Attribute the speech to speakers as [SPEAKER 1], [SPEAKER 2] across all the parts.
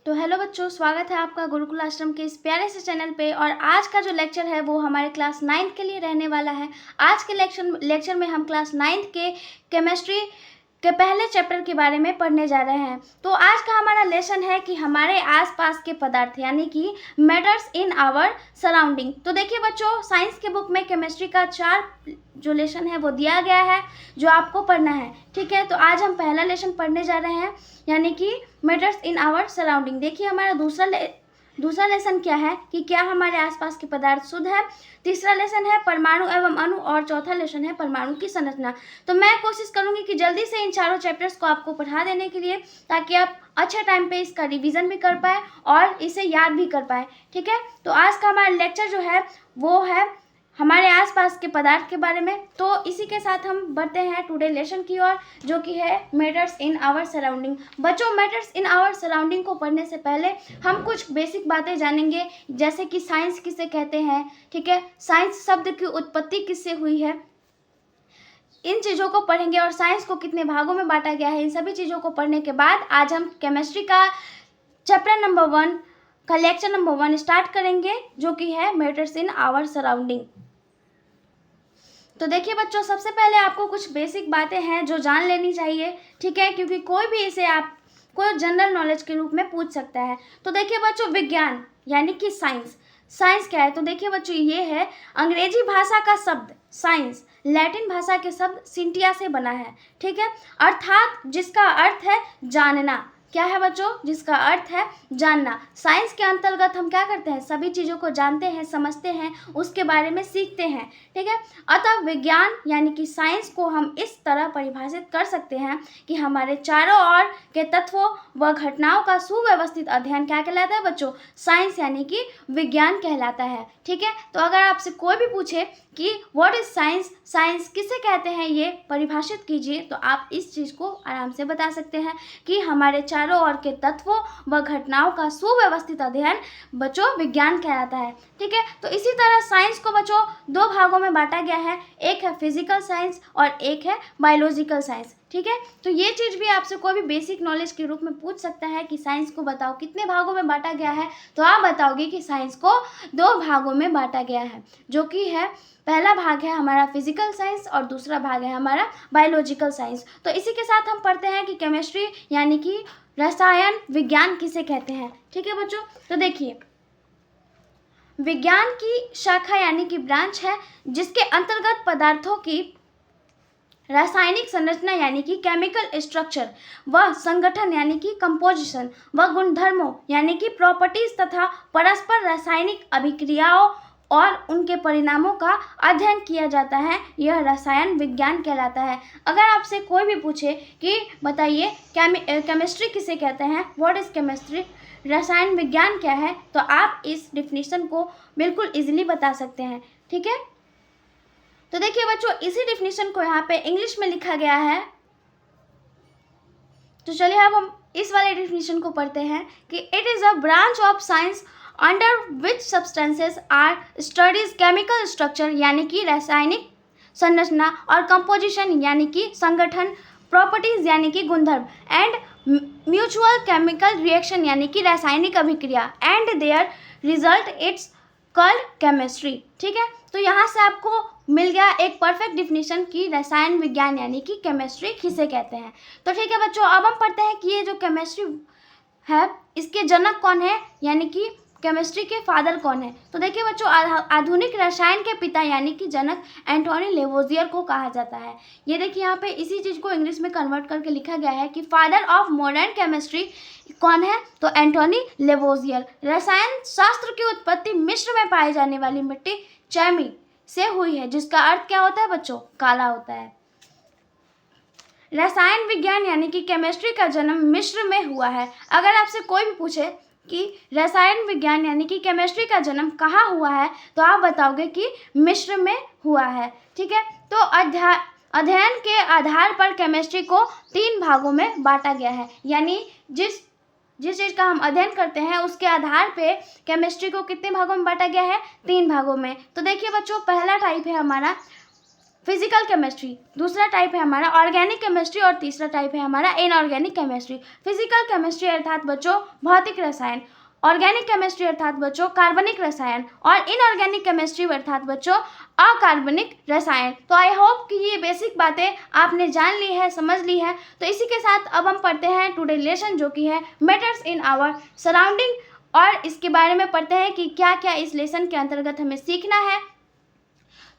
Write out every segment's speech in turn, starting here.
[SPEAKER 1] तो हेलो बच्चों, स्वागत है आपका गुरुकुल आश्रम के इस प्यारे से चैनल पे। और आज का जो लेक्चर है वो हमारे क्लास 9th के लिए रहने वाला है। आज के लेक्चर में हम क्लास 9th के केमिस्ट्री के पहले चैप्टर के बारे में पढ़ने जा रहे हैं। तो आज का हमारा लेसन है कि हमारे आसपास के पदार्थ यानी कि मैटर्स इन आवर सराउंडिंग। तो देखिए बच्चों, साइंस के बुक में केमिस्ट्री का 4 जो लेसन है वो दिया गया है जो आपको पढ़ना है। ठीक है, तो आज हम पहला लेसन पढ़ने जा रहे हैं यानी कि मैटर्स इन आवर सराउंडिंग। देखिए हमारा दूसरा लेसन क्या है कि क्या हमारे आसपास के पदार्थ शुद्ध है। तीसरा लेसन है परमाणु एवं अणु और चौथा लेसन है परमाणु की संरचना। तो मैं कोशिश करूंगी कि जल्दी से इन चारों चैप्टर्स को आपको पढ़ा देने के लिए, ताकि आप अच्छे टाइम पे इसका रिवीजन भी कर पाए और इसे याद भी कर पाए। ठीक है, तो आज का हमारा लेक्चर जो है वो है हमारे आसपास के पदार्थ के बारे में। तो इसी के साथ हम बढ़ते हैं टुडे लेसन की ओर, जो कि है मैटर्स इन आवर सराउंडिंग। बच्चों, मैटर्स इन आवर सराउंडिंग को पढ़ने से पहले हम कुछ बेसिक बातें जानेंगे, जैसे कि साइंस किसे कहते हैं। ठीक है, साइंस शब्द की उत्पत्ति किससे हुई है, इन चीज़ों को पढ़ेंगे। और साइंस को कितने भागों में बांटा गया है, इन सभी चीज़ों को पढ़ने के बाद आज हम केमिस्ट्री का चैप्टर नंबर 1 का लेक्चर नंबर 1 स्टार्ट करेंगे, जो कि है मैटर्स इन आवर सराउंडिंग। तो देखिए बच्चों, सबसे पहले आपको कुछ बेसिक बातें हैं जो जान लेनी चाहिए। ठीक है, क्योंकि कोई भी इसे आपको जनरल नॉलेज के रूप में पूछ सकता है। तो देखिए बच्चों, विज्ञान यानी कि साइंस क्या है। तो देखिए बच्चों, ये है अंग्रेजी भाषा का शब्द साइंस लैटिन भाषा के शब्द सिंटिया से बना है। ठीक है, अर्थात जिसका अर्थ है जानना। क्या है बच्चों, जिसका अर्थ है जानना। साइंस के अंतर्गत हम क्या करते हैं, सभी चीज़ों को जानते हैं, समझते हैं, उसके बारे में सीखते हैं। ठीक है, अतः विज्ञान यानी कि साइंस को हम इस तरह परिभाषित कर सकते हैं कि हमारे चारों ओर के तत्वों व घटनाओं का सुव्यवस्थित अध्ययन क्या कहलाता है बच्चों, साइंस यानी कि विज्ञान कहलाता है। ठीक है, तो अगर आपसे कोई भी पूछे कि व्हाट इज साइंस, साइंस किसे कहते हैं, ये परिभाषित कीजिए, तो आप इस चीज़ को आराम से बता सकते हैं कि हमारे चारों ओर के तत्वों व घटनाओं का सुव्यवस्थित अध्ययन बच्चों विज्ञान कहलाता है। ठीक है, तो इसी तरह साइंस को बच्चों 2 भागों में बांटा गया है, एक है फिजिकल साइंस और एक है बायोलॉजिकल साइंस। ठीक है, तो ये चीज़ भी आपसे कोई भी बेसिक नॉलेज के रूप में पूछ सकता है कि साइंस को बताओ कितने भागों में बांटा गया है, तो आप बताओगे कि साइंस को 2 भागों में बांटा गया है, जो कि है पहला भाग है हमारा फिजिकल साइंस और दूसरा भाग है हमारा बायोलॉजिकल साइंस। तो इसी के साथ हम पढ़ते हैं कि केमिस्ट्री यानी कि रसायन विज्ञान किसे कहते हैं। ठीक है बच्चों, तो देखिए विज्ञान की शाखा यानी कि ब्रांच है जिसके अंतर्गत पदार्थों की रासायनिक संरचना यानी कि केमिकल स्ट्रक्चर व संगठन यानी कि कंपोजिशन व गुणधर्मों यानी कि प्रॉपर्टीज तथा परस्पर रासायनिक अभिक्रियाओं और उनके परिणामों का अध्ययन किया जाता है, यह रसायन विज्ञान कहलाता है। अगर आपसे कोई भी पूछे कि बताइए केमिस्ट्री किसे कहते हैं, व्हाट इज केमिस्ट्री, रसायन विज्ञान क्या है, तो आप इस डिफिनीशन को बिल्कुल इजीली बता सकते हैं। ठीक है, तो देखिए बच्चों, इसी डिफिनीशन को यहाँ पे इंग्लिश में लिखा गया है। तो चलिए अब हम इस वाले डिफिनीशन को पढ़ते हैं कि it is a branch of science under which substances are studies chemical structure यानी कि रासायनिक संरचना और कंपोजिशन यानी कि संगठन, प्रॉपर्टीज यानी कि गुणधर्म एंड म्यूचुअल केमिकल रिएक्शन यानी कि रासायनिक अभिक्रिया and there result it's called chemistry. ठीक है, तो यहाँ से आपको मिल गया एक परफेक्ट डिफिनीशन की रसायन विज्ञान यानी कि केमिस्ट्री किसे कहते हैं। तो ठीक है बच्चों, अब हम पढ़ते हैं कि ये जो केमिस्ट्री है इसके जनक कौन है, यानी कि केमिस्ट्री के फादर कौन है। तो देखिए बच्चों, आधुनिक रसायन के पिता यानी कि जनक एंटोनी लेवोजियर को कहा जाता है। ये देखिए यहाँ पे इसी चीज़ को इंग्लिश में कन्वर्ट करके लिखा गया है कि फादर ऑफ मॉडर्न केमिस्ट्री कौन है, तो एंटोनी लेवोजियर। रसायन शास्त्र की उत्पत्ति मिस्र में पाई जाने वाली मिट्टी चैमी से हुई है, जिसका अर्थ क्या होता है बच्चों, काला होता है। रसायन विज्ञान यानी कि केमिस्ट्री का जन्म मिस्र में हुआ है। अगर आपसे कोई भी पूछे कि रसायन विज्ञान यानी कि केमिस्ट्री का जन्म कहाँ हुआ है, तो आप बताओगे कि मिस्र में हुआ है। ठीक है, तो अध्ययन के आधार पर केमिस्ट्री को 3 भागों में बांटा गया है, यानी जिस चीज़ का हम अध्ययन करते हैं उसके आधार पे केमिस्ट्री को कितने भागों में बांटा गया है, 3 भागों में। तो देखिए बच्चों, पहला टाइप है हमारा फिजिकल केमिस्ट्री, दूसरा टाइप है हमारा ऑर्गेनिक केमिस्ट्री और तीसरा टाइप है हमारा इनऑर्गेनिक केमिस्ट्री। फिजिकल केमिस्ट्री अर्थात बच्चों भौतिक रसायन, ऑर्गेनिक केमिस्ट्री अर्थात बच्चों कार्बनिक रसायन और इनऑर्गेनिक केमिस्ट्री अर्थात बच्चों अकार्बनिक रसायन। तो आई होप कि ये बेसिक बातें आपने जान ली है, समझ ली है। तो इसी के साथ अब हम पढ़ते हैं टुडे लेसन जो कि है मैटर्स इन आवर सराउंडिंग, और इसके बारे में पढ़ते हैं कि क्या क्या इस लेसन के अंतर्गत हमें सीखना है।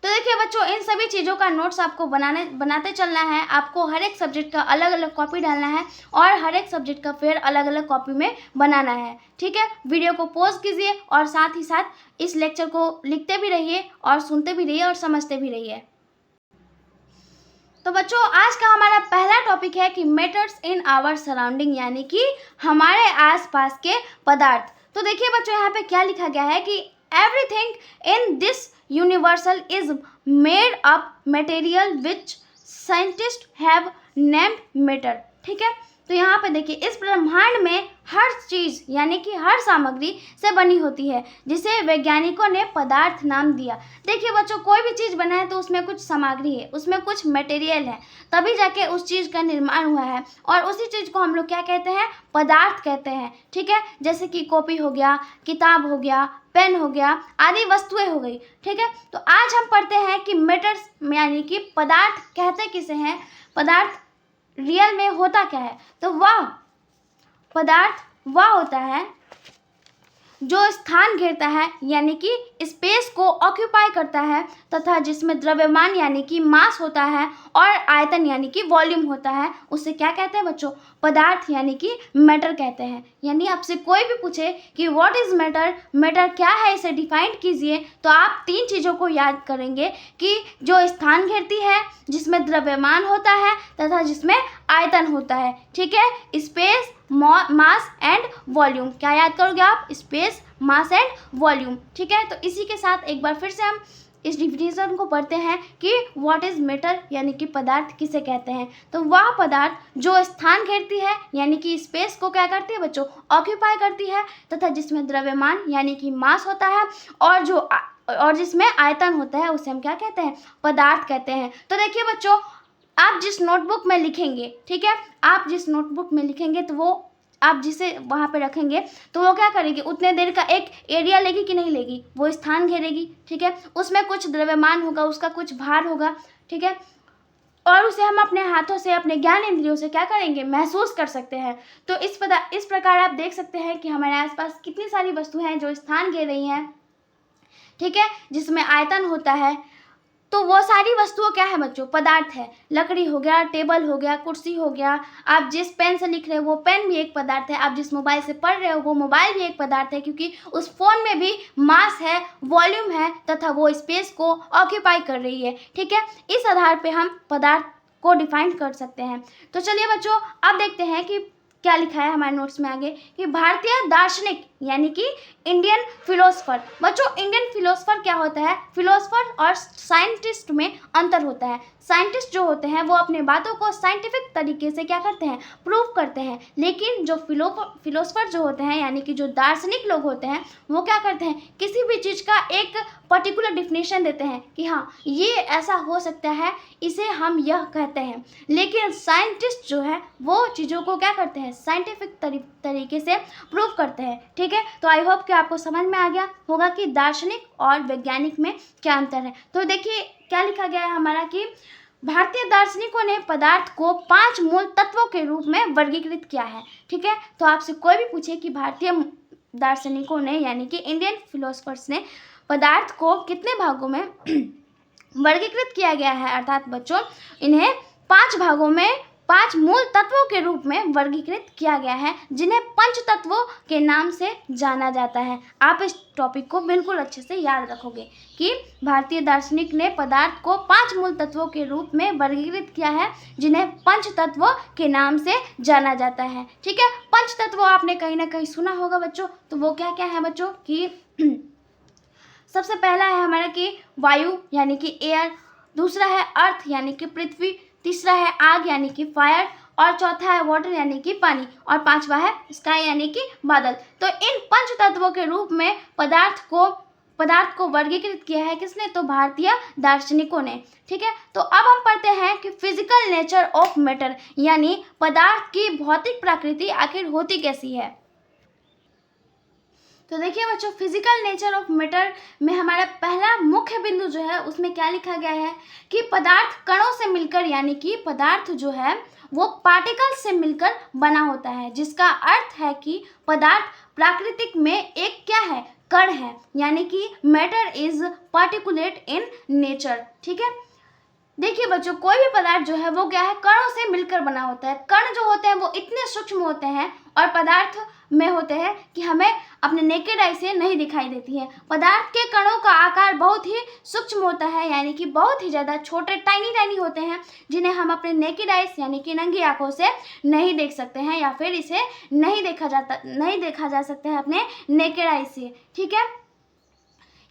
[SPEAKER 1] तो देखिए बच्चों, इन सभी चीज़ों का नोट्स आपको बनाते चलना है। आपको हर एक सब्जेक्ट का अलग अलग कॉपी डालना है और हर एक सब्जेक्ट का फिर अलग अलग कॉपी में बनाना है। ठीक है, वीडियो को पॉज कीजिए और साथ ही साथ इस लेक्चर को लिखते भी रहिए और सुनते भी रहिए और समझते भी रहिए। तो बच्चों, आज का हमारा पहला टॉपिक है कि मैटर्स इन आवर सराउंडिंग, यानी कि हमारे आसपास के पदार्थ। तो देखिए बच्चों, यहाँ पे क्या लिखा गया है कि everything in this universal is made up material which scientist have named matter. ठीक है, तो यहाँ पे देखिए इस ब्रह्मांड में हर चीज़ यानी कि हर सामग्री से बनी होती है जिसे वैज्ञानिकों ने पदार्थ नाम दिया। देखिए बच्चों, कोई भी चीज़ बना है तो उसमें कुछ सामग्री है, उसमें कुछ मटेरियल है, तभी जाके उस चीज़ का निर्माण हुआ है और उसी चीज़ को हम लोग क्या कहते हैं, पदार्थ कहते हैं। ठीक है, जैसे कि कॉपी हो गया, किताब हो गया, पेन हो गया, आदि वस्तुएं हो गई। ठीक है, तो आज हम पढ़ते हैं कि मैटर्स यानी कि पदार्थ कहते किसे हैं, पदार्थ रियल में होता क्या है। तो वह पदार्थ वह होता है जो स्थान घेरता है यानी कि स्पेस को ऑक्यूपाई करता है, तथा जिसमें द्रव्यमान यानी कि मास होता है और आयतन यानी कि वॉल्यूम होता है, उसे क्या कहते हैं बच्चों, पदार्थ यानी कि मैटर कहते हैं। यानी आपसे कोई भी पूछे कि व्हाट इज़ मैटर, मैटर क्या है, इसे डिफाइन कीजिए, तो आप तीन चीज़ों को याद करेंगे कि जो स्थान घेरती है, जिसमें द्रव्यमान होता है तथा जिसमें आयतन होता है। ठीक है, स्पेस, मास एंड वॉल्यूम। क्या याद करोगे आप, स्पेस, मास एंड वॉल्यूम। ठीक है, तो इसी के साथ एक बार फिर से हम इस डिफिनेशन को पढ़ते हैं कि व्हाट इज मैटर यानी कि पदार्थ किसे कहते हैं। तो वह पदार्थ जो स्थान घेरती है यानी कि स्पेस को क्या करती है बच्चों, ऑक्यूपाई करती है, तथा जिसमें द्रव्यमान यानी कि मास होता है और जिसमें आयतन होता है, उसे हम क्या कहते हैं, पदार्थ कहते हैं। तो देखिए बच्चों, आप जिस नोटबुक में लिखेंगे, ठीक है, आप जिस नोटबुक में लिखेंगे तो वो आप जिसे वहाँ पे रखेंगे तो वो क्या करेगी, उतने देर का एक एरिया लेगी कि नहीं लेगी, वो स्थान घेरेगी। ठीक है, उसमें कुछ द्रव्यमान होगा, उसका कुछ भार होगा। ठीक है, और उसे हम अपने हाथों से, अपने ज्ञान इंद्रियों से क्या करेंगे, महसूस कर सकते हैं। तो इस प्रकार आप देख सकते हैं कि हमारे आसपास कितनी सारी वस्तुएं हैं जो स्थान घेर रही हैं। ठीक है, जिसमें आयतन होता है। तो वो सारी वस्तुओं क्या है बच्चों, पदार्थ है। लकड़ी हो गया, टेबल हो गया, कुर्सी हो गया, आप जिस पेन से लिख रहे हो वो पेन भी एक पदार्थ है, आप जिस मोबाइल से पढ़ रहे हो वो मोबाइल भी एक पदार्थ है, क्योंकि उस फोन में भी मास है, वॉल्यूम है, तथा वो स्पेस को ऑक्यूपाई कर रही है। ठीक है, इस आधार पे हम पदार्थ को डिफाइन कर सकते हैं। तो चलिए बच्चों, अब देखते हैं कि क्या लिखा है हमारे नोट्स में आगे कि भारतीय दार्शनिक यानी कि इंडियन फिलोसफर। बच्चों, इंडियन फिलोसफर क्या होता है, फिलोसफर और साइंटिस्ट में अंतर होता है। साइंटिस्ट जो होते हैं वो अपने बातों को साइंटिफिक तरीके से क्या करते हैं, प्रूव करते हैं, लेकिन जो फिलोसफर जो होते हैं यानी कि जो दार्शनिक लोग होते हैं वो क्या करते हैं, किसी भी चीज़ का एक पर्टिकुलर डिफिनेशन देते हैं कि हाँ ये ऐसा हो सकता है, इसे हम यह कहते हैं। लेकिन साइंटिस्ट जो है वो चीज़ों को क्या करते हैं, साइंटिफिक तरीके से प्रूव करते हैं। ठीक है, तो आई होप कि आपको समझ में आ गया होगा कि दार्शनिक और वैज्ञानिक में क्या अंतर है। तो देखिए क्या लिखा गया है हमारा कि भारतीय दार्शनिकों ने पदार्थ को 5 मूल तत्वों के रूप में वर्गीकृत किया है। ठीक है, तो आपसे कोई भी पूछे कि भारतीय दार्शनिकों ने यानी कि इंडियन फिलोसफर्स ने पदार्थ को कितने भागों में वर्गीकृत किया गया है, अर्थात बच्चों इन्हें 5 भागों में 5 मूल तत्वों के रूप में वर्गीकृत किया गया है, जिन्हें पंच तत्वों के नाम से जाना जाता है। आप इस टॉपिक को बिल्कुल अच्छे से याद रखोगे कि भारतीय दार्शनिक ने पदार्थ को 5 मूल तत्वों के रूप में वर्गीकृत किया है, जिन्हें पंच तत्वों के नाम से जाना जाता है। ठीक है, पंच तत्व आपने कहीं ना कहीं सुना होगा बच्चों। तो वो क्या क्या है बच्चों कि सबसे पहला है हमारा कि वायु यानी कि एयर, दूसरा है अर्थ यानी कि पृथ्वी, तीसरा है आग यानी कि फायर, और चौथा है वाटर यानी कि पानी, और पांचवा है स्काई यानी कि बादल। तो इन पंच तत्वों के रूप में पदार्थ पदार्थ को वर्गीकृत किया है किसने, तो भारतीय दार्शनिकों ने। ठीक है, तो अब हम पढ़ते हैं कि फिजिकल नेचर ऑफ मैटर, यानी पदार्थ की भौतिक प्रकृति आखिर होती कैसी है। तो देखिए बच्चों, फिजिकल नेचर ऑफ मैटर में हमारा पहला मुख्य बिंदु जो है उसमें क्या लिखा गया है कि पदार्थ कणों से मिलकर, यानी कि पदार्थ जो है वो पार्टिकल्स से मिलकर बना होता है, जिसका अर्थ है कि पदार्थ प्राकृतिक में एक क्या है, कण है, यानी कि matter is particulate in nature. ठीक है, देखिए बच्चों, कोई भी पदार्थ जो है वो क्या है, कणों से मिलकर बना होता है। कण जो होते हैं वो इतने सूक्ष्म होते हैं और पदार्थ में होते हैं कि हमें अपने नेकेड आई से नहीं दिखाई देती है। पदार्थ के कणों का आकार बहुत ही सूक्ष्म होता है, यानी कि बहुत ही ज़्यादा छोटे टाइनी होते हैं, जिन्हें हम अपने नेकेड आइज यानी कि नंगी आंखों से नहीं देख सकते हैं, या फिर इसे नहीं देखा जा सकता है अपने नेकेड आई से। ठीक है,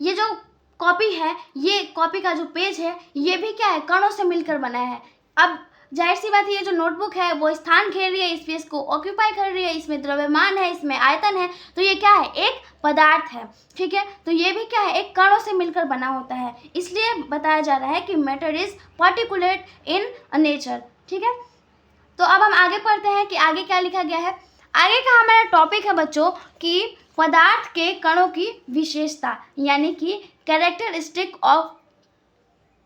[SPEAKER 1] ये जो कॉपी है, ये कॉपी का जो पेज है, ये भी क्या है, कणों से मिलकर बना है। अब जाहिर सी बात है, ये जो नोटबुक है वो स्थान घेर रही है, स्पेस को ऑक्यूपाई कर रही है, इसमें द्रव्यमान है, इसमें आयतन है, तो ये क्या है, एक पदार्थ है। ठीक है, तो ये भी क्या है, एक कणों से मिलकर बना होता है, इसलिए बताया जा रहा है कि matter is particulate in nature. ठीक है, तो अब हम आगे पढ़ते हैं कि आगे क्या लिखा गया है। आगे का हमारा टॉपिक है बच्चों कि पदार्थ के कणों की विशेषता, यानी कि characteristic of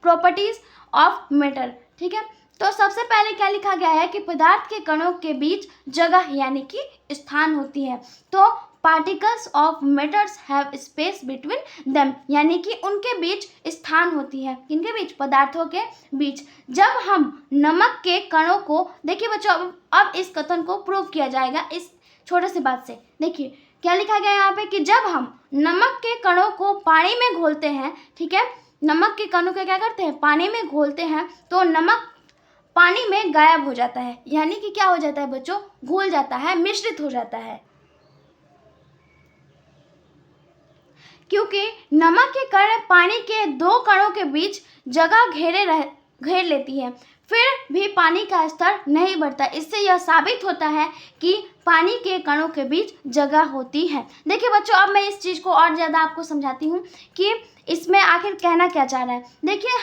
[SPEAKER 1] properties of matter. ठीक है, तो सबसे पहले क्या लिखा गया है कि पदार्थ के कणों के बीच जगह यानी कि स्थान होती है। तो particles of matters have space between them, यानी कि उनके बीच स्थान होती है, किनके बीच, पदार्थों के बीच। जब हम नमक के कणों को, देखिए बच्चों, अब इस कथन को प्रूव किया जाएगा इस छोटे से बात से। देखिए क्या लिखा गया है यहाँ पे कि जब हम नमक के कणों को पानी में घोलते हैं, ठीक है, नमक के कणों को क्या करते हैं, पानी में घोलते हैं, तो नमक पानी में गायब हो जाता है, यानी कि क्या हो जाता है बच्चों, घुल जाता है, मिश्रित हो जाता है। क्योंकि नमक के कण पानी के दो कणों के बीच जगह घेर लेती है, फिर भी पानी का स्तर नहीं बढ़ता। इससे यह साबित होता है कि पानी के कणों के बीच जगह होती है। देखिए बच्चों, अब मैं इस चीज़ को और ज़्यादा आपको समझाती हूँ कि इसमें आखिर कहना क्या चाह रहा है। देखिए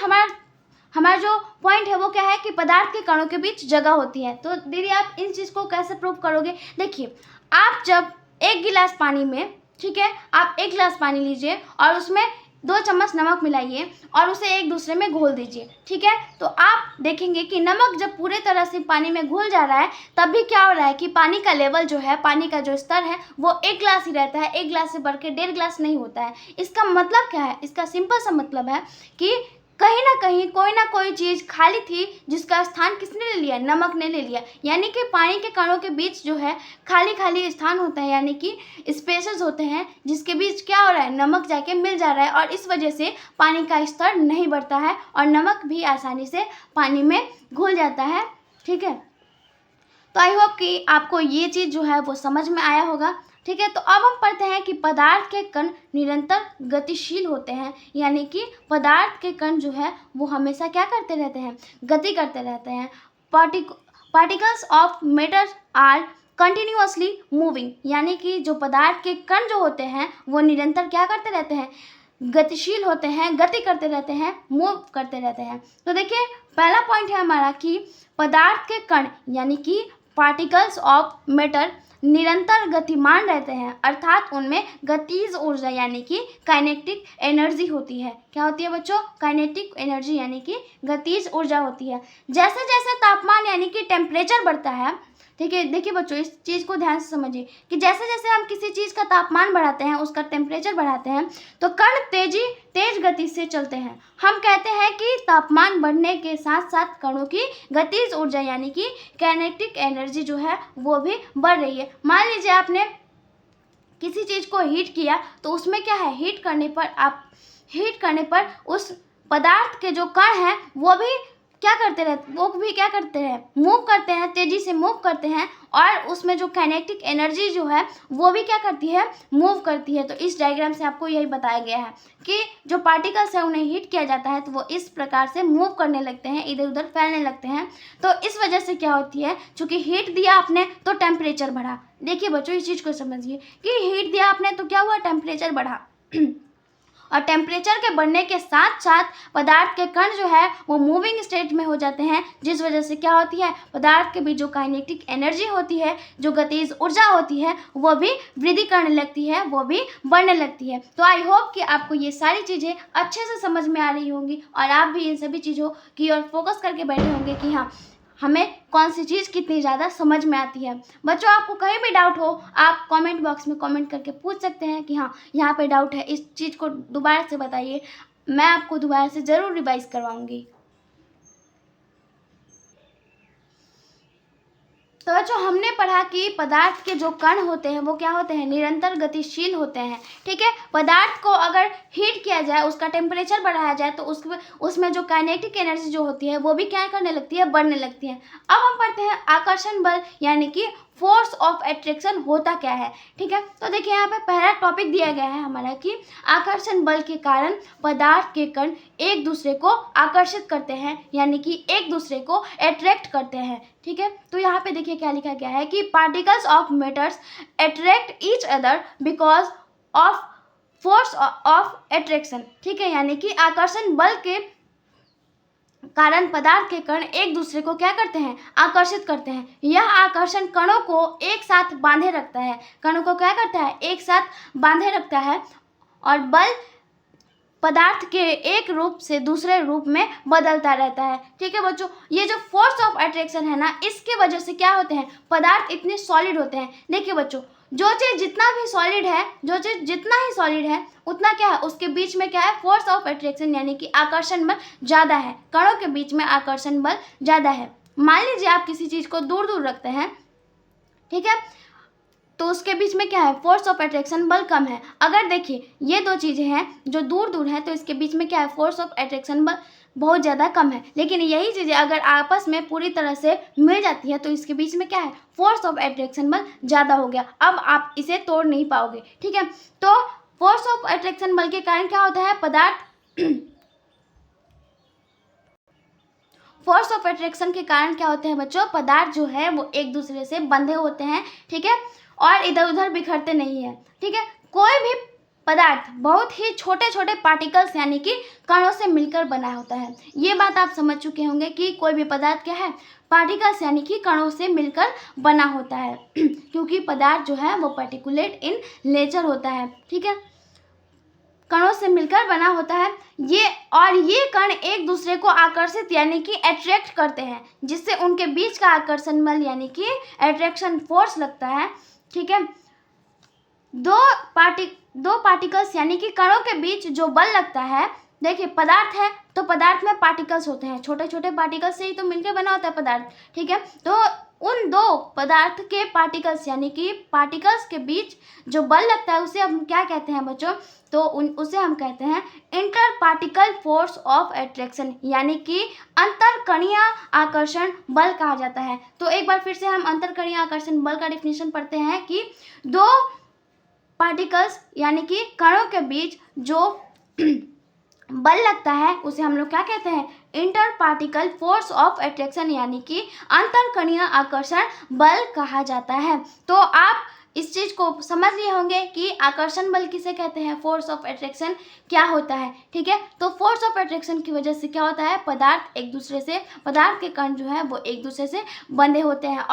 [SPEAKER 1] हमारा जो पॉइंट है वो क्या है कि पदार्थ के कणों के बीच जगह होती है। तो दीदी आप इन चीज़ को कैसे प्रूव करोगे। देखिए, आप जब एक गिलास पानी में, ठीक है, आप एक गिलास पानी लीजिए और उसमें 2 चम्मच नमक मिलाइए और उसे एक दूसरे में घोल दीजिए। ठीक है, तो आप देखेंगे कि नमक जब पूरे तरह से पानी में घुल जा रहा है, तब भी क्या हो रहा है कि पानी का लेवल जो है, पानी का जो स्तर है वो 1 गिलास ही रहता है, 1 गिलास से बढ़ के 1.5 गिलास नहीं होता है। इसका मतलब क्या है, इसका सिंपल सा मतलब है कि कहीं ना कहीं कोई ना कोई चीज़ खाली थी, जिसका स्थान किसने ले लिया, नमक ने ले लिया। यानी कि पानी के कणों के बीच जो है खाली स्थान होता है, यानी कि स्पेसेस होते हैं, जिसके बीच क्या हो रहा है, नमक जाके मिल जा रहा है, और इस वजह से पानी का स्तर नहीं बढ़ता है और नमक भी आसानी से पानी में घुल जाता है। ठीक है, तो आई होप कि आपको ये चीज़ जो है वो समझ में आया होगा। ठीक है, तो अब हम पढ़ते हैं कि पदार्थ के कण निरंतर गतिशील होते हैं, यानी कि पदार्थ के कण जो है वो हमेशा क्या करते रहते हैं, गति करते रहते हैं। Particles of matter are continuously moving, यानी कि जो पदार्थ के कण जो होते हैं वो निरंतर क्या करते रहते हैं, गतिशील होते हैं, गति करते रहते हैं, मूव करते रहते हैं। तो देखिए पहला पॉइंट है हमारा कि पदार्थ के कण यानी कि पार्टिकल्स ऑफ मैटर निरंतर गतिमान रहते हैं, अर्थात उनमें गतिज ऊर्जा यानी कि काइनेटिक एनर्जी होती है। क्या होती है बच्चों, काइनेटिक एनर्जी यानी कि गतिज ऊर्जा होती है। जैसे जैसे तापमान यानी कि टेम्परेचर बढ़ता है, ठीक है, देखिए बच्चों इस चीज़ को ध्यान से समझिए कि जैसे जैसे हम किसी चीज़ का तापमान बढ़ाते हैं, उसका टेम्परेचर बढ़ाते हैं, तो कण तेज गति से चलते हैं। हम कहते हैं कि तापमान बढ़ने के साथ साथ कणों की गतिज ऊर्जा यानी कि काइनेटिक एनर्जी जो है वो भी बढ़ रही है। मान लीजिए आपने किसी चीज़ को हीट किया, तो उसमें क्या है, हीट करने पर उस पदार्थ के जो कण हैं वो भी क्या करते हैं, मूव करते हैं, तेज़ी से मूव करते हैं, और उसमें जो काइनेटिक एनर्जी जो है वो भी क्या करती है, मूव करती है। तो इस डायग्राम से आपको यही बताया गया है कि जो पार्टिकल्स है उन्हें हीट किया जाता है तो वो इस प्रकार से मूव करने लगते हैं, इधर उधर फैलने लगते हैं। तो इस वजह से क्या होती है, चूँकि हीट दिया आपने तो टेम्परेचर बढ़ा। देखिए बच्चों इस चीज़ को समझिए कि हीट दिया आपने तो क्या हुआ, टेम्परेचर बढ़ा। और टेम्परेचर के बढ़ने के साथ साथ पदार्थ के कण जो है वो मूविंग स्टेट में हो जाते हैं, जिस वजह से क्या होती है, पदार्थ के बीच जो काइनेटिक एनर्जी होती है, जो गतिज ऊर्जा होती है, वो भी वृद्धि करने लगती है, वो भी बढ़ने लगती है। तो आई होप कि आपको ये सारी चीज़ें अच्छे से समझ में आ रही होंगी और आप भी इन सभी चीज़ों की ओर फोकस करके बैठे होंगे कि हाँ, हमें कौन सी चीज़ कितनी ज़्यादा समझ में आती है। बच्चों, आपको कहीं भी डाउट हो आप कमेंट बॉक्स में कमेंट करके पूछ सकते हैं कि हाँ, यहाँ पे डाउट है, इस चीज़ को दोबारा से बताइए, मैं आपको दोबारा से ज़रूर रिवाइज करवाऊँगी। तो बच्चों, हमने पढ़ा कि पदार्थ के जो कण होते हैं वो क्या होते हैं, निरंतर गतिशील होते हैं। ठीक है, पदार्थ को अगर हीट किया जाए, उसका टेम्परेचर बढ़ाया जाए तो उसमें जो काइनेटिक एनर्जी जो होती है वो भी क्या करने लगती है, बढ़ने लगती है। अब हम पढ़ते हैं आकर्षण बल यानी कि फोर्स ऑफ अट्रैक्शन होता क्या है। ठीक है, तो देखिए यहाँ पे पहला टॉपिक दिया गया है हमारा कि आकर्षण बल के कारण पदार्थ के कण एक दूसरे को आकर्षित करते हैं, यानी कि एक दूसरे को अट्रैक्ट करते हैं। ठीक है, तो यहाँ पे देखिए क्या लिखा गया है कि particles of matters attract each other because of force of attraction. ठीक है, यानी कि आकर्षण बल के कारण पदार्थ के कण एक दूसरे को क्या करते हैं, आकर्षित करते हैं। यह आकर्षण कणों को एक साथ बांधे रखता है, कणों को क्या करता है, एक साथ बांधे रखता है और बल पदार्थ के एक रूप से दूसरे रूप में बदलता रहता है। ठीक है बच्चों, ये जो फोर्स ऑफ अट्रैक्शन है ना, इसके वजह से क्या होते हैं, पदार्थ इतने सॉलिड होते हैं। देखिए बच्चों, जो चीज़ जितना भी सॉलिड है, जो चीज़ जितना ही सॉलिड है उतना क्या है, उसके बीच में क्या है, फोर्स ऑफ अट्रैक्शन यानी कि आकर्षण बल ज़्यादा है, कणों के बीच में आकर्षण बल ज़्यादा है। मान लीजिए आप किसी चीज़ को दूर दूर रखते हैं, ठीक है, तो उसके बीच में क्या है, फोर्स ऑफ अट्रैक्शन बल कम है। अगर देखिए ये दो चीज़ें हैं जो दूर दूर हैं तो इसके बीच में क्या है, फोर्स ऑफ अट्रैक्शन बल बहुत ज़्यादा कम है। लेकिन यही चीज़ें अगर आपस में पूरी तरह से मिल जाती है तो इसके बीच में क्या है, फोर्स ऑफ अट्रैक्शन बल ज़्यादा हो गया। अब आप इसे तोड़ नहीं पाओगे। ठीक है, तो फोर्स ऑफ अट्रैक्शन बल के कारण क्या होता है, पदार्थ फोर्स ऑफ अट्रैक्शन के कारण क्या होते हैं बच्चों, पदार्थ जो है वो एक दूसरे से बंधे होते हैं। ठीक है, और इधर उधर बिखरते नहीं है। ठीक है, कोई भी पदार्थ बहुत ही छोटे छोटे पार्टिकल्स यानी कि कणों से मिलकर बना होता है। ये बात आप समझ चुके होंगे कि कोई भी पदार्थ क्या है, पार्टिकल्स यानी कि कणों से मिलकर बना होता है क्योंकि पदार्थ जो है वो पार्टिकुलेट इन नेचर होता है। ठीक है, कणों से मिलकर बना होता है ये कण एक दूसरे को आकर्षित यानी कि अट्रैक्ट करते हैं, जिससे उनके बीच का आकर्षण बल यानी कि अट्रैक्शन फोर्स लगता है। ठीक है, दो पार्टिकल्स यानी कि कणों के बीच जो बल लगता है, देखिए पदार्थ है तो पदार्थ में पार्टिकल्स होते हैं, छोटे छोटे पार्टिकल्स से ही तो मिलकर बना होता है पदार्थ। ठीक है, तो उन दो पदार्थ के पार्टिकल्स यानी कि पार्टिकल्स के बीच जो बल लगता है उसे हम क्या कहते हैं बच्चों, तो उसे हम कहते हैं inter particle force of attraction यानी कि अंतरकणीय आकर्षण बल कहा जाता है। तो एक बार फिर से हम अंतरकणीय आकर्षण बल का डेफिनेशन पढ़ते हैं कि दो पार्टिकल्स यानी कि कणों के बीच जो बल लगता है उसे हम लोग क्या कहते हैं, inter particle force of attraction यानी कि अंतरकणीय आकर्षण बल कहा जाता है। तो आप इस चीज़ को समझ लिए होंगे कि आकर्षण बल किसे कहते हैं, फोर्स ऑफ अट्रैक्शन क्या होता है। ठीक है, तो फोर्स ऑफ अट्रैक्शन की वजह से क्या होता है, पदार्थ के कण जो है वो एक दूसरे से बंधे होते हैं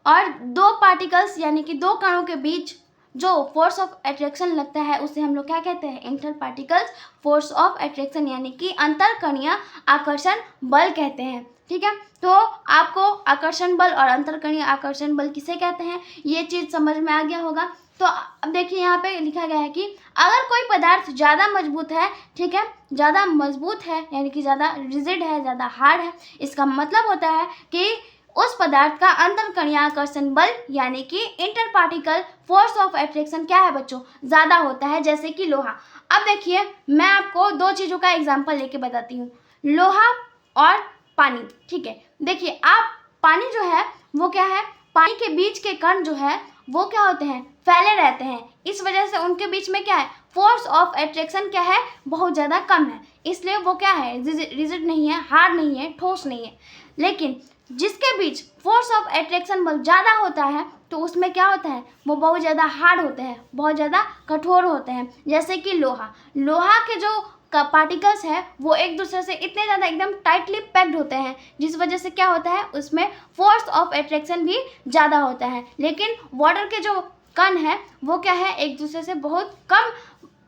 [SPEAKER 1] और दो पार्टिकल्स यानी कि दो कणों के बीच जो फोर्स ऑफ अट्रैक्शन लगता है उसे हम लोग क्या कहते हैं, inter particles force of attraction यानी कि अंतरकणीय आकर्षण बल कहते हैं। ठीक है, तो आपको आकर्षण बल और अंतरकणीय आकर्षण बल किसे कहते हैं ये चीज़ समझ में आ गया होगा। तो अब देखिए यहाँ पे लिखा गया है कि अगर कोई पदार्थ ज़्यादा मजबूत है, ठीक है, ज़्यादा मजबूत है यानी कि ज़्यादा रिजिड है, ज़्यादा हार्ड है, इसका मतलब होता है कि उस पदार्थ का अंतरकणीय आकर्षण बल यानी कि inter particle force of attraction क्या है बच्चों, ज़्यादा होता है, जैसे कि लोहा। अब देखिए मैं आपको दो चीज़ों का एग्जाम्पल लेके बताती हूँ, लोहा और पानी। ठीक है, देखिए आप पानी जो है वो क्या है, पानी के बीच के कण जो है वो क्या होते हैं, फैले रहते हैं, इस वजह से उनके बीच में क्या है, फोर्स ऑफ अट्रैक्शन क्या है, बहुत ज़्यादा कम है, इसलिए वो क्या है, रिजिड नहीं है, हार्ड नहीं है, ठोस नहीं है। लेकिन जिसके बीच फोर्स ऑफ अट्रैक्शन बहुत ज़्यादा होता है तो उसमें क्या होता है, वो बहुत ज़्यादा हार्ड होते हैं, बहुत ज़्यादा कठोर होते हैं। जैसे कि लोहा के जो पार्टिकल्स है वो एक दूसरे से इतने ज़्यादा एकदम टाइटली पैक्ड होते हैं, जिस वजह से क्या होता है, उसमें फोर्स ऑफ अट्रैक्शन भी ज़्यादा होता है। लेकिन वाटर के जो कण है वो क्या है, एक दूसरे से बहुत कम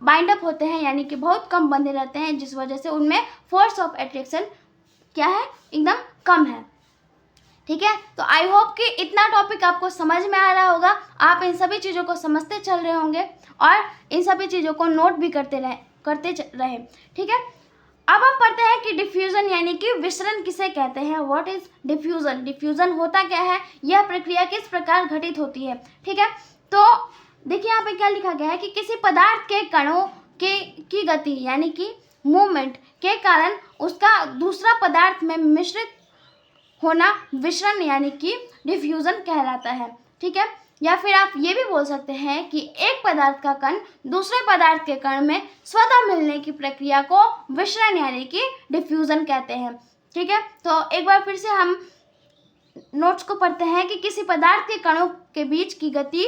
[SPEAKER 1] बाइंड अप होते हैं, यानी कि बहुत कम बंधे रहते हैं, जिस वजह से उनमें फोर्स ऑफ अट्रैक्शन क्या है, एकदम कम है। ठीक है, तो आई होप कि इतना टॉपिक आपको समझ में आ रहा होगा, आप इन सभी चीज़ों को समझते चल रहे होंगे और इन सभी चीज़ों को नोट भी करते रहे। ठीक है, अब हम पढ़ते हैं कि डिफ्यूजन यानी कि विसरण किसे कहते हैं। What is diffusion? डिफ्यूजन होता क्या है, यह प्रक्रिया किस प्रकार घटित होती है। ठीक है, तो देखिए यहाँ पे क्या लिखा गया है कि किसी पदार्थ के कणों की गति यानी कि मूवमेंट के कारण उसका दूसरा पदार्थ में मिश्रित होना विसरण यानी कि डिफ्यूजन कहलाता है। ठीक है, या फिर आप ये भी बोल सकते हैं कि एक पदार्थ का कण दूसरे पदार्थ के कण में स्वतः मिलने की प्रक्रिया को विसरण यानी कि डिफ्यूजन कहते हैं। ठीक है, तो एक बार फिर से हम नोट्स को पढ़ते हैं कि किसी पदार्थ के कणों के बीच की गति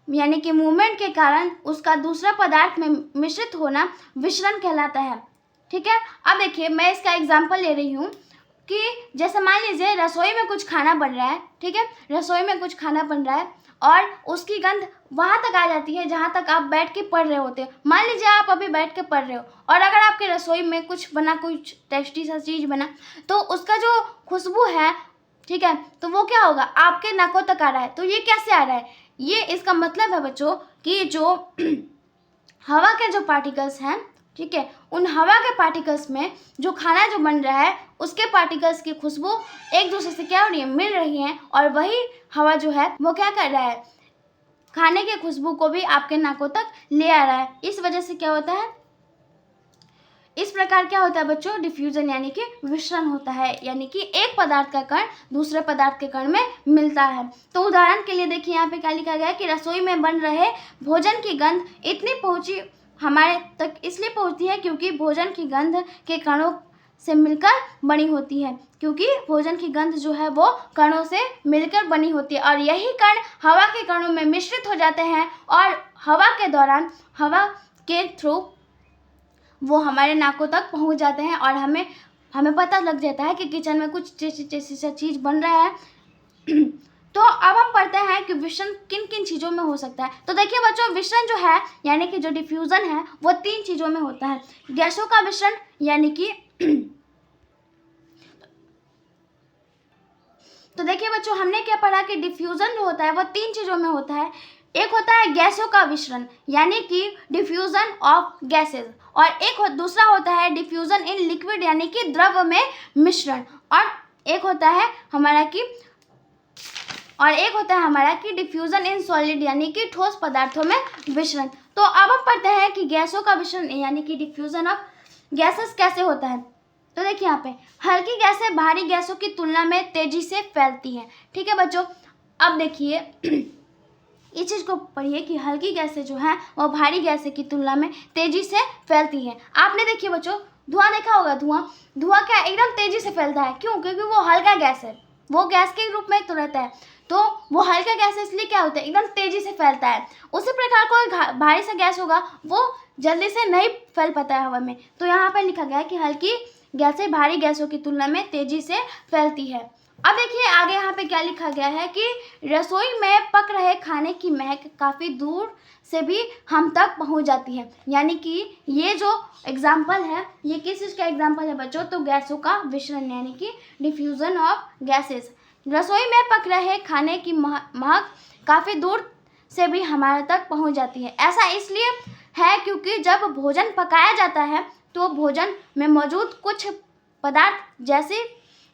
[SPEAKER 1] यानी कि मूवमेंट के कारण उसका दूसरा पदार्थ में मिश्रित होना विसरण कहलाता है। ठीक है, अब देखिए मैं इसका एग्जाम्पल ले रही हूँ कि जैसे मान लीजिए रसोई में कुछ खाना बन रहा है। ठीक है, रसोई में कुछ खाना बन रहा है और उसकी गंध वहाँ तक आ जाती है जहाँ तक आप बैठ के पढ़ रहे होते हो। मान लीजिए आप अभी बैठ के पढ़ रहे हो और अगर आपके रसोई में कुछ बना, कुछ टेस्टी सा चीज़ बना, तो उसका जो खुशबू है, ठीक है, तो वो क्या होगा, आपके नाकों तक आ रहा है। तो ये कैसे आ रहा है, ये इसका मतलब है बच्चों कि जो हवा के जो पार्टिकल्स हैं, ठीक है, उन हवा के पार्टिकल्स में जो खाना जो बन रहा है उसके पार्टिकल्स की खुशबू एक दूसरे से क्या हो रही है, मिल रही है, और वही हवा जो है वो क्या कर रहा है, खाने के खुशबू को भी आपके नाकों तक ले आ रहा है। इस वजह से क्या होता है, इस प्रकार क्या होता है बच्चों, डिफ्यूजन यानी कि विसरण होता है, यानी कि एक पदार्थ का कण दूसरे पदार्थ के कण में मिलता है। तो उदाहरण के लिए देखिए यहाँ पे क्या लिखा गया है कि रसोई में बन रहे भोजन की गंध इतनी पहुंची हमारे तक इसलिए पहुंचती है क्योंकि भोजन की गंध के कणों से मिलकर बनी होती है, क्योंकि भोजन की गंध जो है वो कणों से मिलकर बनी होती है, और यही कण हवा के कणों में मिश्रित हो जाते हैं और हवा के दौरान, हवा के थ्रू वो हमारे नाकों तक पहुंच जाते हैं और हमें पता लग जाता है कि किचन में कुछ जैसी चीज़ बन रहा है। तो अब हम पढ़ते हैं कि विसरण किन किन चीज़ों में हो सकता है। तो देखिए बच्चों, विसरण जो है यानी कि जो डिफ्यूज़न है वो 3 चीज़ों में होता है। गैसों का विसरण यानी कि तो देखिए बच्चों, हमने क्या पढ़ा कि डिफ्यूज़न जो होता है वो 3 चीज़ों में होता है। एक होता है गैसों का विसरण यानी कि डिफ्यूज़न ऑफ गैसेस, और एक दूसरा होता है डिफ्यूज़न इन लिक्विड यानी कि द्रव में मिश्रण, और एक होता है हमारा कि डिफ्यूज़न इन सॉलिड यानी कि ठोस पदार्थों में विसरण। तो अब हम पढ़ते हैं कि गैसों का विसरण यानी कि डिफ्यूज़न ऑफ गैसेस कैसे होता है। तो देखिए यहाँ पे हल्की गैसें भारी गैसों की तुलना में तेजी से फैलती हैं। ठीक है बच्चों, अब देखिए इस चीज़ को पढ़िए कि हल्की गैसें जो हैं वो भारी गैसें की तुलना में तेजी से फैलती हैं। आपने देखिए बच्चों धुआं देखा होगा, धुआं क्या एकदम तेजी से फैलता है, क्यों? क्योंकि वो हल्का गैस है, वो गैस के रूप में तो रहता है, तो वो हल्का गैस है, इसलिए क्या होता है, एकदम तेजी से फैलता है। उसी प्रकार कोई भारी सा गैस होगा वो जल्दी से नहीं फैल पाता है हवा में। तो यहाँ पर लिखा गया है कि हल्की गैसें भारी गैसों की तुलना में तेजी से फैलती है। अब देखिए आगे यहाँ पे क्या लिखा गया है कि रसोई में पक रहे खाने की महक काफ़ी दूर से भी हम तक पहुँच जाती है। यानी कि ये जो एग्जाम्पल है ये किस चीज़ का एग्जाम्पल है बच्चों, तो गैसों का विसरण यानी कि डिफ्यूज़न ऑफ गैसेस। रसोई में पक रहे खाने की महक काफ़ी दूर से भी हमारे तक पहुँच जाती है। ऐसा इसलिए है क्योंकि जब भोजन पकाया जाता है तो भोजन में मौजूद कुछ पदार्थ जैसे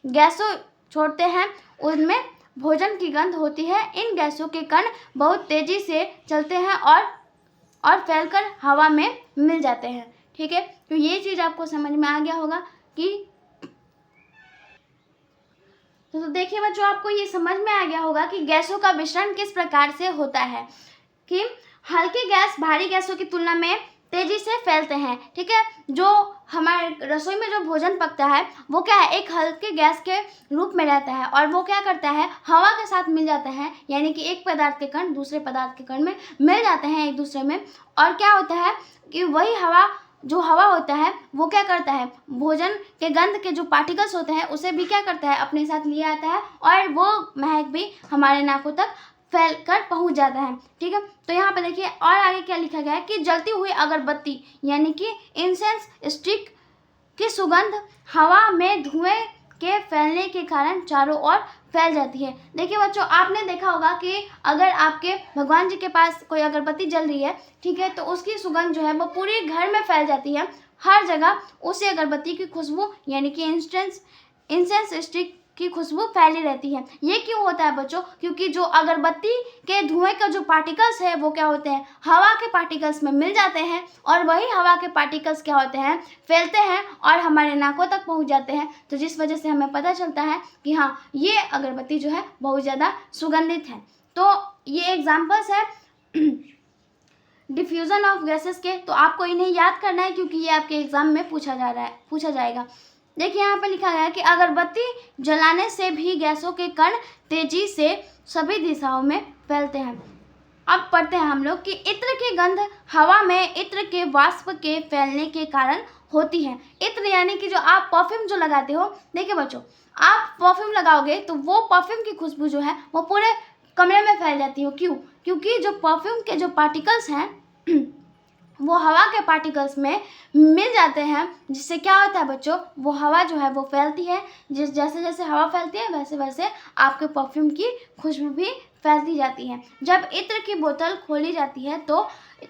[SPEAKER 1] गैसों छोड़ते हैं, उनमें भोजन की गंध होती है। इन गैसों के कण बहुत तेज़ी से चलते हैं और फैलकर हवा में मिल जाते हैं। ठीक है, तो ये चीज़ आपको समझ में आ गया होगा कि तो देखिए बच्चों, आपको ये समझ में आ गया होगा कि गैसों का मिश्रण किस प्रकार से होता है कि हल्की गैस भारी गैसों की तुलना में तेजी से फैलते हैं। ठीक है, जो हमारे रसोई में जो भोजन पकता है वो क्या है, एक हल्के गैस के रूप में रहता है और वो क्या करता है, हवा के साथ मिल जाता है, यानी कि एक पदार्थ के कण दूसरे पदार्थ के कण में मिल जाते हैं एक दूसरे में। और क्या होता है कि वही हवा, जो हवा होता है वो क्या करता है, भोजन के गंध के जो पार्टिकल्स होते हैं उसे भी क्या करता है, अपने साथ लिए आता है और वो महक भी हमारे नाकों तक फैल कर पहुँच जाता है। ठीक है, तो यहाँ पे देखिए और आगे क्या लिखा गया है कि जलती हुई अगरबत्ती यानी कि इंसेंस स्टिक की सुगंध हवा में धुएं के फैलने के कारण चारों ओर फैल जाती है। देखिए बच्चों, आपने देखा होगा कि अगर आपके भगवान जी के पास कोई अगरबत्ती जल रही है, ठीक है, तो उसकी सुगंध जो है वो पूरे घर में फैल जाती है, हर जगह उसी अगरबत्ती की खुशबू यानी कि इंसेंस स्टिक की खुशबू फैली रहती है। ये क्यों होता है बच्चों, क्योंकि जो अगरबत्ती के धुएं का जो पार्टिकल्स है वो क्या होते हैं, हवा के पार्टिकल्स में मिल जाते हैं और वही हवा के पार्टिकल्स क्या होते हैं, फैलते हैं और हमारे नाकों तक पहुंच जाते हैं। तो जिस वजह से हमें पता चलता है कि हाँ, ये अगरबत्ती जो है बहुत ज़्यादा सुगंधित है। तो ये एग्जाम्पल्स है डिफ्यूज़न ऑफ गैसेस के, तो आपको इन्हें याद करना है क्योंकि ये आपके एग्जाम में पूछा जाएगा। देखिए यहाँ पे लिखा गया है कि अगरबत्ती जलाने से भी गैसों के कण तेजी से सभी दिशाओं में फैलते हैं। अब पढ़ते हैं हम लोग कि इत्र की गंध हवा में इत्र के वाष्प के फैलने के कारण होती है। इत्र यानी कि जो आप परफ्यूम जो लगाते हो, देखिए बच्चों, आप परफ्यूम लगाओगे तो वो परफ्यूम की खुशबू जो है वो पूरे कमरे में फैल जाती है। क्यों? क्योंकि जो परफ्यूम के जो पार्टिकल्स हैं वो हवा के पार्टिकल्स में मिल जाते हैं, जिससे क्या होता है बच्चों, वो हवा जो है वो फैलती है। जैसे जैसे हवा फैलती है वैसे वैसे आपके परफ्यूम की खुशबू भी फैलती जाती है। जब इत्र की बोतल खोली जाती है तो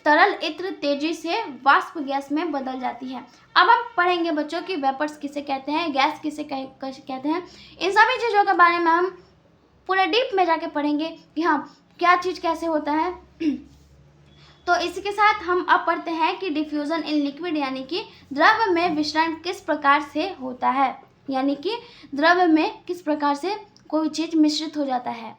[SPEAKER 1] तरल इत्र तेजी से वाष्प गैस में बदल जाती है। अब हम पढ़ेंगे बच्चों कि वेपर्स किसे कहते हैं, गैस किसे कहते हैं। इन सभी चीज़ों के बारे में हम पूरे डीप में जाके पढ़ेंगे कि हाँ, क्या चीज़ कैसे होता है। तो इसी के साथ हम अब पढ़ते हैं कि डिफ्यूज़न इन लिक्विड यानी कि द्रव में विषरण किस प्रकार से होता है, यानी कि द्रव में किस प्रकार से कोई चीज़ मिश्रित हो जाता है।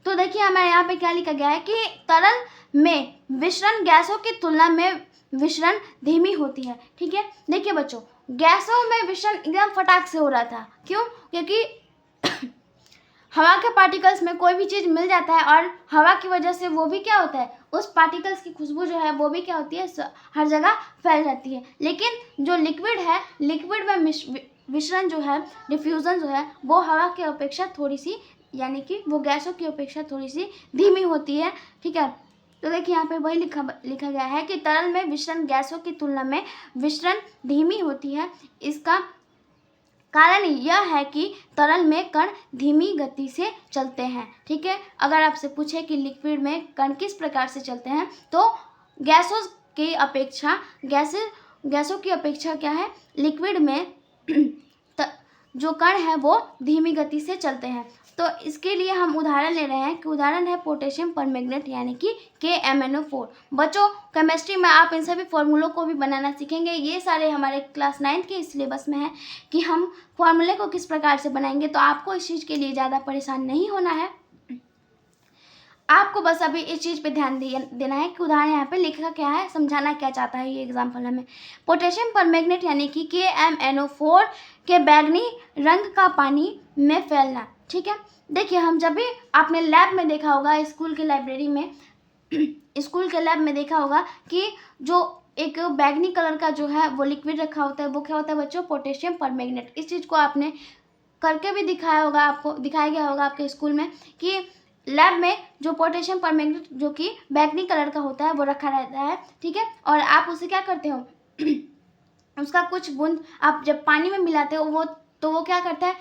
[SPEAKER 1] तो देखिए हमारे यहाँ पे क्या लिखा गया है कि तरल में विषरण गैसों की तुलना में विषरण धीमी होती है। ठीक है, देखिए बच्चों, गैसों में विषरण एकदम फटाक से हो रहा था। क्यों? क्योंकि हवा के पार्टिकल्स में कोई भी चीज़ मिल जाता है और हवा की वजह से वो भी क्या होता है, उस पार्टिकल्स की खुशबू जो है वो भी क्या होती है, हर जगह फैल जाती है। लेकिन जो लिक्विड है, लिक्विड में विषरण जो है, डिफ्यूज़न जो है, वो हवा की अपेक्षा थोड़ी सी, यानी कि वो गैसों की अपेक्षा थोड़ी सी धीमी होती है। ठीक है, तो देखिए यहाँ पे वही लिखा गया है कि तरल में विषरण गैसों की तुलना में विषरण धीमी होती है। इसका कारण यह है कि तरल में कण धीमी गति से चलते हैं। ठीक है, अगर आपसे पूछे कि लिक्विड में कण किस प्रकार से चलते हैं तो गैसों की अपेक्षा क्या है, लिक्विड में जो कण है वो धीमी गति से चलते हैं। तो इसके लिए हम उदाहरण ले रहे हैं कि उदाहरण है पोटेशियम परमैंगनेट यानी कि KMnO4। बच्चों, केमिस्ट्री में आप इन सभी फॉर्मूलों को भी बनाना सीखेंगे। ये सारे हमारे क्लास 9 के सिलेबस में है कि हम फॉर्मूले को किस प्रकार से बनाएंगे, तो आपको इस चीज़ के लिए ज़्यादा परेशान नहीं होना है। आपको बस अभी इस चीज़ पे ध्यान देना है कि उदाहरण यहाँ पे लिखा क्या है, समझाना क्या चाहता है ये एग्जाम्पल हमें। पोटेशियम परमैंगनेट यानी कि KMnO4 के बैंगनी रंग का पानी में फैलना। ठीक है, देखिए हम जब भी आपने लैब में देखा होगा, स्कूल के लाइब्रेरी में स्कूल के लैब में देखा होगा कि जो एक बैंगनी कलर का जो है वो लिक्विड रखा होता है, वो क्या होता है बच्चों, पोटेशियम परमैंगनेट। इस चीज़ को आपने करके भी दिखाया होगा, आपको दिखाया गया होगा आपके स्कूल में कि लैब में जो पोटेशियम परमैंगनेट जो कि बैंगनी कलर का होता है वो रखा रहता है। ठीक है, और आप उसे क्या करते हो उसका कुछ बूंद आप जब पानी में मिलाते हो वो क्या करता है,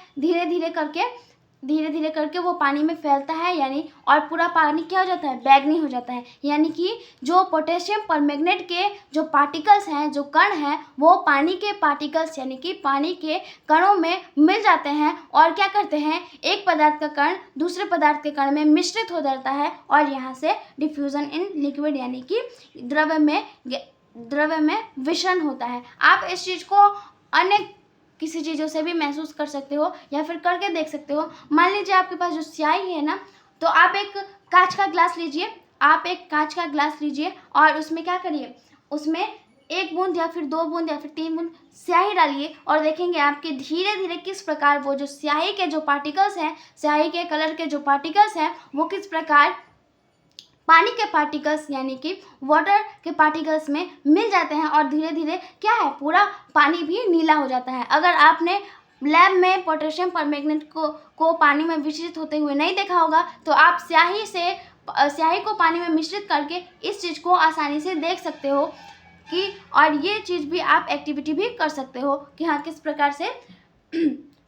[SPEAKER 1] धीरे धीरे करके वो पानी में फैलता है, यानी और पूरा पानी क्या हो जाता है, बैंगनी हो जाता है। यानी कि जो पोटेशियम परमैंगनेट के जो पार्टिकल्स हैं, जो कण हैं, वो पानी के पार्टिकल्स यानी कि पानी के कणों में मिल जाते हैं और क्या करते हैं, एक पदार्थ का कण दूसरे पदार्थ के कण में मिश्रित हो जाता है और यहाँ से डिफ्यूज़न इन लिक्विड यानी कि द्रव्य में विषरण होता है। आप इस चीज़ को अन्य किसी चीज़ों से भी महसूस कर सकते हो या फिर करके देख सकते हो। मान लीजिए आपके पास जो स्याही है ना, तो आप एक कांच का ग्लास लीजिए और उसमें क्या करिए, उसमें 1 बूंद या फिर 2 बूंद या फिर 3 बूंद स्याही डालिए और देखेंगे आपके धीरे धीरे किस प्रकार वो जो स्याही के जो पार्टिकल्स हैं, स्याही के कलर के जो पार्टिकल्स हैं, वो किस प्रकार पानी के पार्टिकल्स यानी कि वाटर के पार्टिकल्स में मिल जाते हैं और धीरे धीरे क्या है, पूरा पानी भी नीला हो जाता है। अगर आपने लैब में पोटेशियम परमैंगनेट को पानी में मिश्रित होते हुए नहीं देखा होगा तो आप स्याही को पानी में मिश्रित करके इस चीज़ को आसानी से देख सकते हो कि, और ये चीज़ भी आप एक्टिविटी भी कर सकते हो कि हाँ किस प्रकार से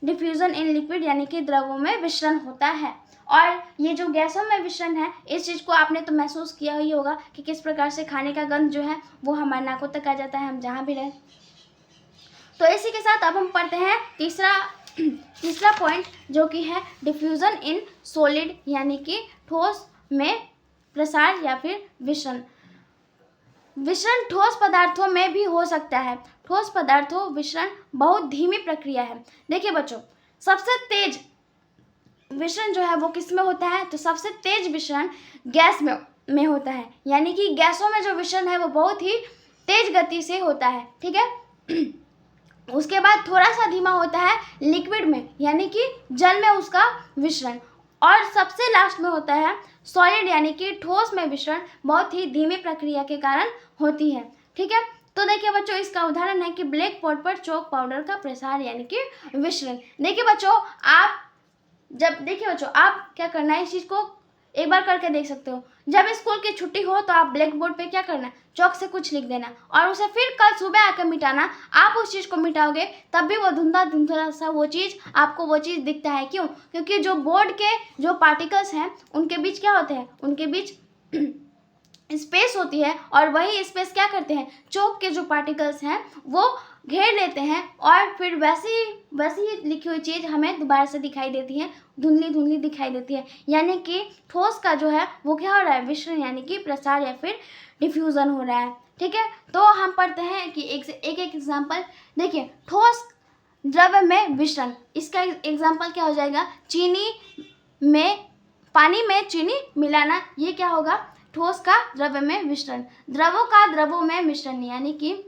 [SPEAKER 1] डिफ्यूज़न इन लिक्विड यानी कि द्रवों में विसरण होता है। और ये जो गैसों में विसरण है, इस चीज़ को आपने तो महसूस किया ही होगा कि किस प्रकार से खाने का गंध जो है वो हमारे नाकों तक आ जाता है, हम जहाँ भी रहें। तो इसी के साथ अब हम पढ़ते हैं तीसरा पॉइंट, जो कि है डिफ्यूज़न इन सॉलिड यानी कि ठोस में प्रसार या फिर विसरण। विसरण ठोस पदार्थों में भी हो सकता है। ठोस पदार्थों विसरण बहुत धीमी प्रक्रिया है। देखिए बच्चों, सबसे तेज विसरण जो है वो किस में होता है, तो सबसे तेज विसरण गैस में होता है, यानी कि गैसों में जो विसरण है वो बहुत ही तेज गति से होता है, ठीक है। उसके बाद थोड़ा सा धीमा होता है लिक्विड में यानी कि जल में उसका विसरण, और सबसे लास्ट में होता है सॉलिड यानी कि ठोस में विसरण बहुत ही धीमी प्रक्रिया के कारण होती है, ठीक है। तो देखिए बच्चों, इसका उदाहरण है कि ब्लैक बोर्ड पर चॉक पाउडर का प्रसार यानी कि विसरण। देखिए बच्चों, आप क्या करना है, इस चीज़ को एक बार करके देख सकते हो। जब स्कूल की छुट्टी हो तो आप ब्लैक बोर्ड पे क्या करना है, चॉक से कुछ लिख देना और उसे फिर कल सुबह आकर मिटाना। आप उस चीज़ को मिटाओगे तब भी वो धुंधला सा वो चीज़ आपको वो चीज़ दिखता है। क्यों? क्योंकि जो बोर्ड के जो पार्टिकल्स हैं उनके बीच क्या होते हैं, उनके बीच स्पेस होती है, और वही स्पेस क्या करते हैं, चॉक के जो पार्टिकल्स हैं वो घेर लेते हैं, और फिर वैसी ही लिखी हुई चीज़ हमें दोबारा से दिखाई देती है, धुंधली दिखाई देती है। यानी कि ठोस का जो है वो क्या हो रहा है, विसरण यानी कि प्रसार या फिर डिफ्यूज़न हो रहा है, ठीक है। तो हम पढ़ते हैं कि एक एग्जाम्पल देखिए, ठोस द्रव्य में विसरण। इसका एग्जाम्पल क्या हो जाएगा, पानी में चीनी मिलाना, ये क्या होगा, ठोस का द्रव्य में मिश्रण। द्रवों का द्रवों में मिश्रण यानी कि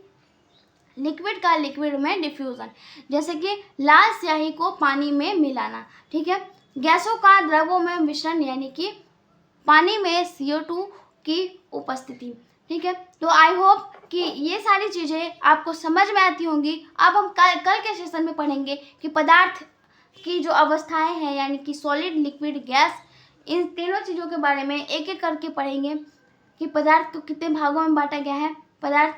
[SPEAKER 1] लिक्विड का लिक्विड में डिफ्यूजन, जैसे कि लाल स्याही को पानी में मिलाना, ठीक है। गैसों का द्रवों में मिश्रण यानी कि पानी में CO2 की उपस्थिति, ठीक है। तो आई होप कि ये सारी चीज़ें आपको समझ में आती होंगी। अब हम कल के सेशन में पढ़ेंगे कि पदार्थ की जो अवस्थाएं हैं यानी कि सॉलिड, लिक्विड, गैस, इन तीनों चीज़ों के बारे में एक एक करके पढ़ेंगे कि पदार्थ को कितने भागों में बांटा गया है, पदार्थ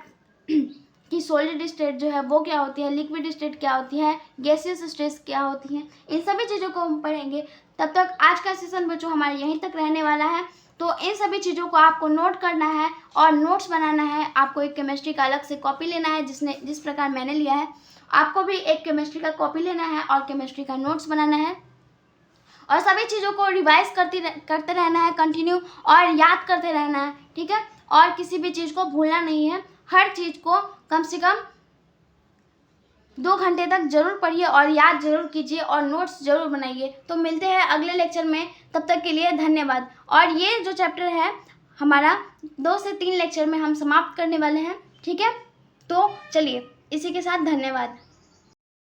[SPEAKER 1] की सॉलिड स्टेट जो है वो क्या होती है, लिक्विड स्टेट क्या होती है, गैसियस स्टेट क्या होती हैं, इन सभी चीज़ों को हम पढ़ेंगे। तब तक आज का सेशन बच्चों हमारा यहीं तक रहने वाला है। तो इन सभी चीज़ों को आपको नोट करना है और नोट्स बनाना है। आपको एक केमिस्ट्री का अलग से कॉपी लेना है, जिस प्रकार मैंने लिया है आपको भी एक केमिस्ट्री का कॉपी लेना है और केमिस्ट्री का नोट्स बनाना है, और सभी चीज़ों को रिवाइज करते रहना है कंटिन्यू, और याद करते रहना है, ठीक है। और किसी भी चीज़ को भूलना नहीं है। हर चीज़ को कम से कम 2 घंटे तक जरूर पढ़िए और याद जरूर कीजिए और नोट्स जरूर बनाइए। तो मिलते हैं अगले लेक्चर में, तब तक के लिए धन्यवाद। और ये जो चैप्टर है हमारा 2 से 3 लेक्चर में हम समाप्त करने वाले हैं, ठीक है। तो चलिए, इसी के साथ धन्यवाद।